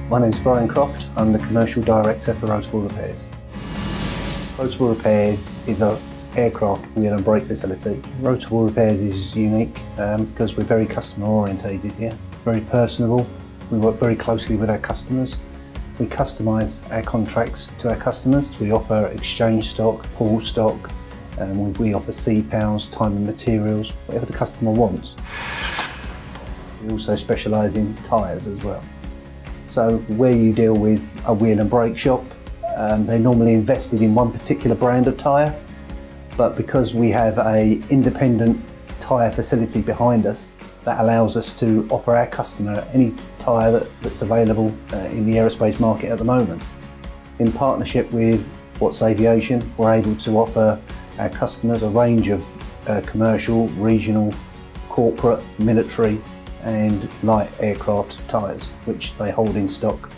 My name's Brian Croft. I'm the Commercial Director for Rotable Repairs. Rotable Repairs is an aircraft wheel and brake facility. Rotable Repairs is unique because we're very customer orientated here, very personable. We work very closely with our customers. We customise our contracts to our customers. We offer exchange stock, pool stock, we offer C-pounds, time and materials, whatever the customer wants. We also specialise in tyres as well. So where you deal with a wheel and brake shop, they're normally invested in one particular brand of tyre, but because we have an independent tyre facility behind us, that allows us to offer our customer any tyre that's available in the aerospace market at the moment. In partnership with Watts Aviation, we're able to offer our customers a range of commercial, regional, corporate, military and light aircraft tyres, which they hold in stock.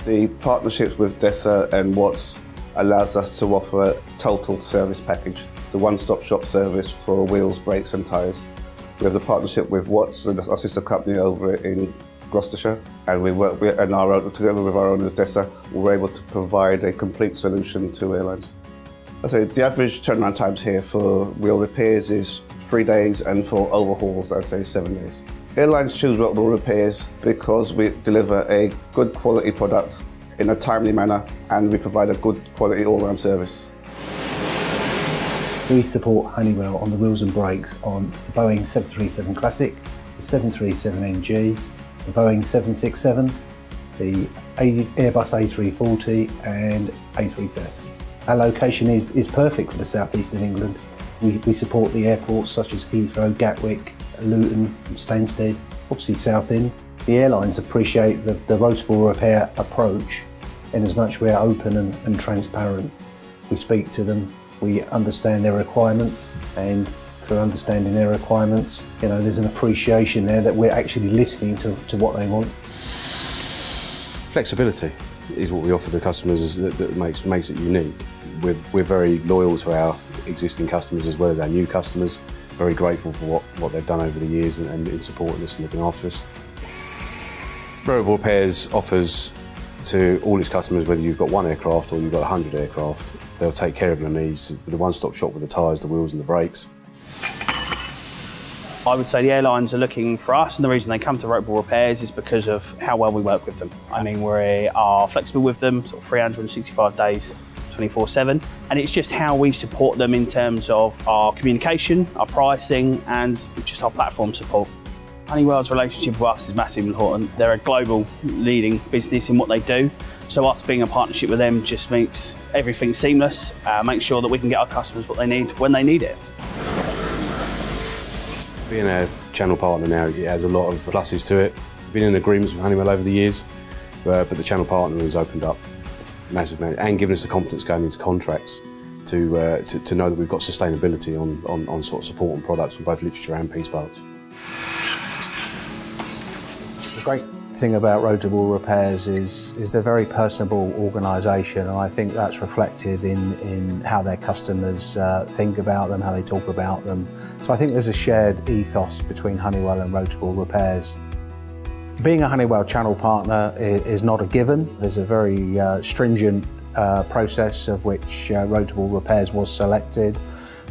The partnerships with DESA and Watts allows us to offer a total service package, the one-stop shop service for wheels, brakes and tyres. We have the partnership with Watts, and our sister company over in Gloucestershire, and we work together with our owners DESA, we're able to provide a complete solution to airlines. I say the average turnaround times here for wheel repairs is 3 days, and for overhauls I'd say 7 days. Airlines choose Rotable Repairs because we deliver a good quality product in a timely manner, and we provide a good quality all-round service. We support Honeywell on the wheels and brakes on the Boeing 737 Classic, the 737NG, the Boeing 767, the Airbus A340 and A330. Our location is perfect for the southeast of England. We support the airports such as Heathrow, Gatwick, Luton, Stansted, obviously Southend. The airlines appreciate the rotable repair approach in as much we are open and transparent. We speak to them, we understand their requirements, and through understanding their requirements, there's an appreciation there that we're actually listening to what they want. Flexibility is what we offer the customers that makes it unique. We're very loyal to our existing customers as well as our new customers. Very grateful for what they've done over the years and in supporting us and looking after us. Rotable Repairs offers to all its customers, whether you've got 1 aircraft or you've got 100 aircraft, they'll take care of your needs with a one-stop shop with the tyres, the wheels and the brakes. I would say the airlines are looking for us, and the reason they come to Rotable Repairs is because of how well we work with them. I mean, we are flexible with them, sort of 365 days, 24/7, and it's just how we support them in terms of our communication, our pricing, and just our platform support. Honeywell's relationship with us is massively important. They're a global leading business in what they do, so us being a partnership with them just makes everything seamless, makes sure that we can get our customers what they need when they need it. Being a channel partner now, it has a lot of pluses to it. Been in agreements with Honeywell over the years, but the channel partner has opened up massive amount and given us the confidence going into contracts to know that we've got sustainability on sort of support and products from both literature and piece parts. The great thing about Rotable Repairs is they're a very personable organisation, and I think that's reflected in how their customers think about them, how they talk about them. So I think there's a shared ethos between Honeywell and Rotable Repairs. Being a Honeywell channel partner is not a given. There's a very stringent process of which Rotable Repairs was selected.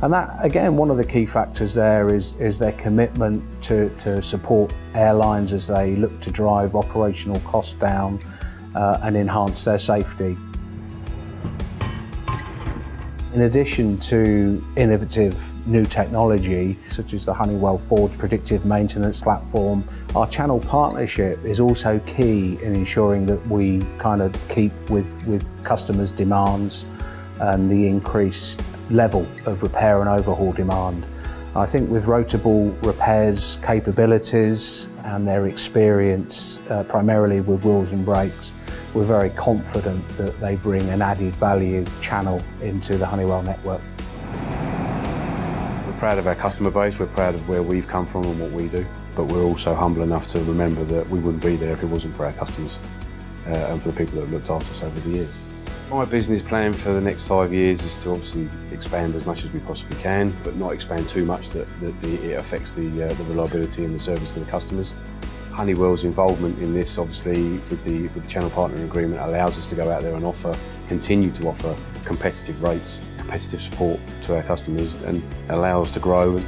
And that, again, one of the key factors there is their commitment to support airlines as they look to drive operational costs down and enhance their safety. In addition to innovative new technology, such as the Honeywell Forge predictive maintenance platform, our channel partnership is also key in ensuring that we kind of keep with customers' demands and the increased level of repair and overhaul demand. I think with Rotable Repairs capabilities and their experience primarily with wheels and brakes, we're very confident that they bring an added value channel into the Honeywell network. We're proud of our customer base, we're proud of where we've come from and what we do, but we're also humble enough to remember that we wouldn't be there if it wasn't for our customers and for the people that have looked after us over the years. My business plan for the next 5 years is to obviously expand as much as we possibly can, but not expand too much that it affects the reliability and the service to the customers. Honeywell's involvement in this, obviously, with the channel partner agreement, allows us to go out there and continue to offer competitive rates, competitive support to our customers, and allow us to grow.